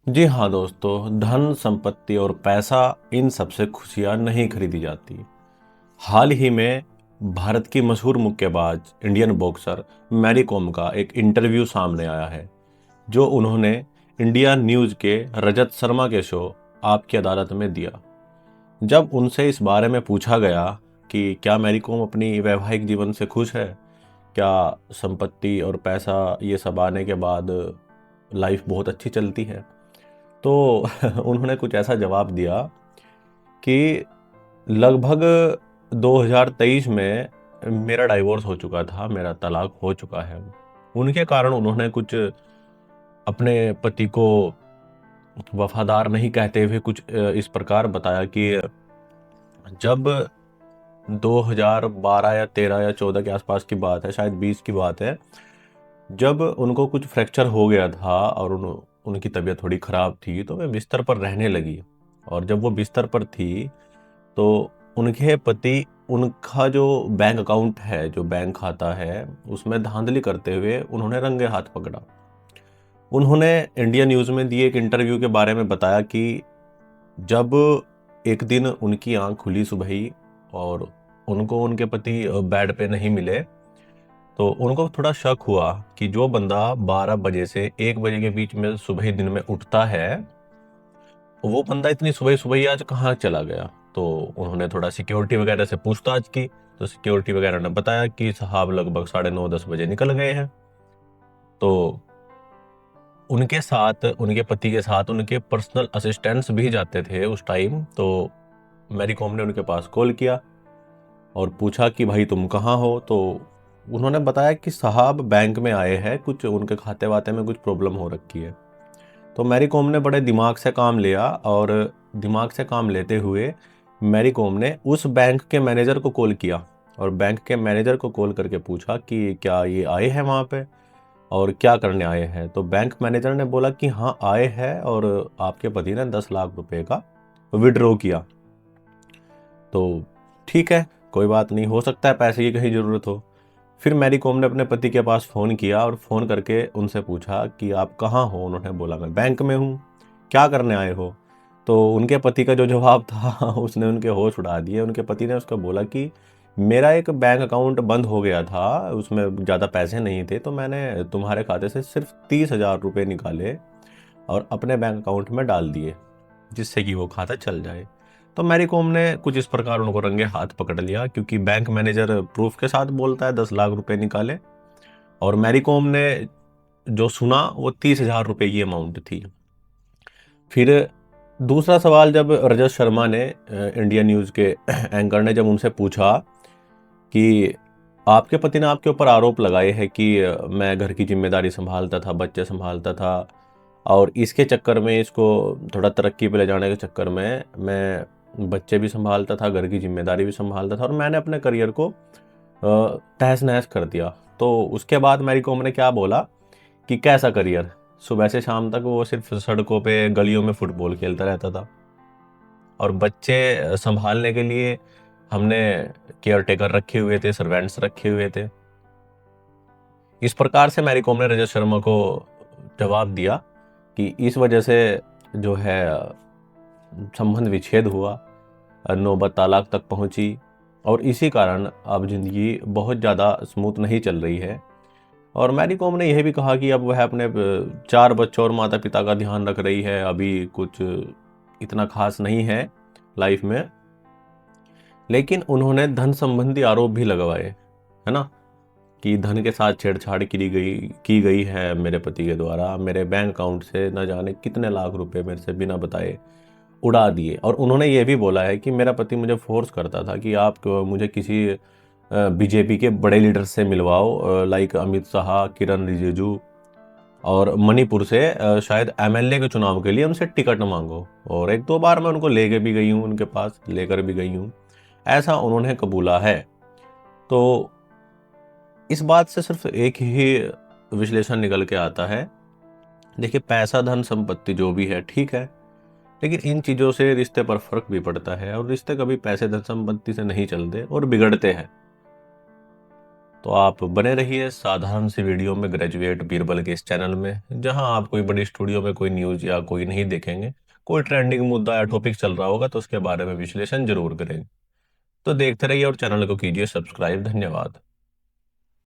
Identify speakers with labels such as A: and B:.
A: जी हाँ दोस्तों, धन, संपत्ति और पैसा इन सबसे खुशियाँ नहीं खरीदी जाती। हाल ही में भारत की मशहूर मुक्केबाज इंडियन बॉक्सर मैरी कॉम का एक इंटरव्यू सामने आया है, जो उन्होंने इंडिया न्यूज़ के रजत शर्मा के शो आपकी अदालत में दिया। जब उनसे इस बारे में पूछा गया कि क्या मैरी कॉम अपनी वैवाहिक जीवन से खुश है, क्या संपत्ति और पैसा ये सब आने के बाद लाइफ बहुत अच्छी चलती है, तो उन्होंने कुछ ऐसा जवाब दिया कि लगभग 2023 में मेरा डाइवोर्स हो चुका था, मेरा तलाक हो चुका है। उनके कारण उन्होंने कुछ अपने पति को वफादार नहीं कहते हुए कुछ इस प्रकार बताया कि जब 2012 या 13 या 14 के आसपास की बात है, शायद 20 की बात है, जब उनको कुछ फ्रैक्चर हो गया था और उनकी तबीयत थोड़ी ख़राब थी, तो वे बिस्तर पर रहने लगी। और जब वो बिस्तर पर थी, तो उनके पति उनका जो बैंक अकाउंट है, जो बैंक खाता है, उसमें धांधली करते हुए उन्होंने रंगे हाथ पकड़ा। उन्होंने इंडिया न्यूज़ में दिए एक इंटरव्यू के बारे में बताया कि जब एक दिन उनकी आँख खुली सुबह ही और उनको उनके पति बेड पे नहीं मिले, तो उनको थोड़ा शक हुआ कि जो बंदा 12 बजे से 1 बजे के बीच में सुबह दिन में उठता है, वो बंदा इतनी सुबह-सुबह ही आज कहाँ चला गया? तो उन्होंने थोड़ा सिक्योरिटी वगैरह से पूछताछ की, तो सिक्योरिटी वगैरह ने बताया कि साहब लगभग साढ़े 9-10 बजे निकल गए हैं। तो उनके साथ, उनके पति के साथ उनके पर्सनल असिस्टेंट्स भी जाते थे उस टाइम। तो मैरी कॉम ने उनके पास कॉल किया और पूछा कि भाई तुम कहाँ हो? तो उन्होंने बताया कि साहब बैंक में आए हैं, कुछ उनके खाते-वाते में कुछ प्रॉब्लम हो रखी है। तो मैरी कॉम ने बड़े दिमाग से काम लिया और दिमाग से काम लेते हुए मैरी कॉम ने उस बैंक के मैनेजर को कॉल किया और बैंक के मैनेजर को कॉल करके पूछा कि क्या ये आए हैं वहाँ पे और क्या करने आए हैं। तो बैंक मैनेजर ने बोला कि हाँ आए हैं और आपके पति ने 10 लाख रुपए का विड्रॉ किया। तो ठीक है, कोई बात नहीं, हो सकता है पैसे की कहीं ज़रूरत हो। फिर मैरी कॉम ने अपने पति के पास फ़ोन किया और फ़ोन करके उनसे पूछा कि आप कहाँ हो? उन्होंने बोला मैं बैंक में हूँ। क्या करने आए हो? तो उनके पति का जो जवाब था उसने उनके होश उड़ा दिए। उनके पति ने उसको बोला कि मेरा एक बैंक अकाउंट बंद हो गया था, उसमें ज़्यादा पैसे नहीं थे, तो मैंने तुम्हारे खाते से सिर्फ़ 30,000 रुपए निकाले और अपने बैंक अकाउंट में डाल दिए, जिससे कि वो खाता चल जाए। तो मैरी कॉम ने कुछ इस प्रकार उनको रंगे हाथ पकड़ लिया, क्योंकि बैंक मैनेजर प्रूफ के साथ बोलता है 10 लाख रुपए निकाले और मैरी कॉम ने जो सुना वो 30,000 रुपए की अमाउंट थी। फिर दूसरा सवाल जब रजत शर्मा ने इंडिया न्यूज़ के एंकर ने जब उनसे पूछा कि आपके पति ने आपके ऊपर आरोप लगाए हैं कि मैं घर की जिम्मेदारी संभालता था, बच्चे संभालता था और इसके चक्कर में, इसको थोड़ा तरक्की पे ले जाने के चक्कर में मैं बच्चे भी संभालता था, घर की जिम्मेदारी भी संभालता था और मैंने अपने करियर को तहस नहस कर दिया। तो उसके बाद मैरी कॉम ने क्या बोला कि कैसा करियर? सुबह से शाम तक वो सिर्फ सड़कों पे गलियों में फुटबॉल खेलता रहता था और बच्चे संभालने के लिए हमने केयर टेकर रखे हुए थे, सर्वेंट्स रखे हुए थे। इस प्रकार से मैरी कॉम ने रजत शर्मा को जवाब दिया कि इस वजह से जो है संबंध विच्छेद हुआ, नौबत तलाक तक पहुंची और इसी कारण अब ज़िंदगी बहुत ज़्यादा स्मूथ नहीं चल रही है। और मैरी कॉम ने यह भी कहा कि अब वह अपने 4 बच्चों और माता-पिता का ध्यान रख रही है, अभी कुछ इतना खास नहीं है लाइफ में। लेकिन उन्होंने धन संबंधी आरोप भी लगवाए, है ना? कि धन के साथ छेड़छाड़ की गई है मेरे पति के द्वारा, मेरे बैंक अकाउंट से न जाने कितने लाख रुपए मेरे से बिना बताए उड़ा दिए। और उन्होंने ये भी बोला है कि मेरा पति मुझे फोर्स करता था कि आप मुझे किसी बीजेपी के बड़े लीडर से मिलवाओ, लाइक अमित शाह, किरण रिजिजू और मणिपुर से शायद एमएलए के चुनाव के लिए उनसे टिकट मांगो। और 1-2 बार मैं उनको लेके भी गई हूँ, उनके पास लेकर भी गई हूँ, ऐसा उन्होंने कबूला है। तो इस बात से सिर्फ एक ही विश्लेषण निकल के आता है, देखिए पैसा, धन, संपत्ति जो भी है ठीक है, लेकिन इन चीज़ों से रिश्ते पर फर्क भी पड़ता है और रिश्ते कभी पैसे, धन, संपत्ति से नहीं चलते और बिगड़ते हैं। तो आप बने रहिए साधारण सी वीडियो में ग्रेजुएट बीरबल के इस चैनल में, जहां आप कोई बड़ी स्टूडियो में कोई न्यूज़ या कोई नहीं देखेंगे। कोई ट्रेंडिंग मुद्दा या टॉपिक चल रहा होगा तो उसके बारे में विश्लेषण जरूर करेंगे। तो देखते रहिए और चैनल को कीजिए सब्सक्राइब। धन्यवाद।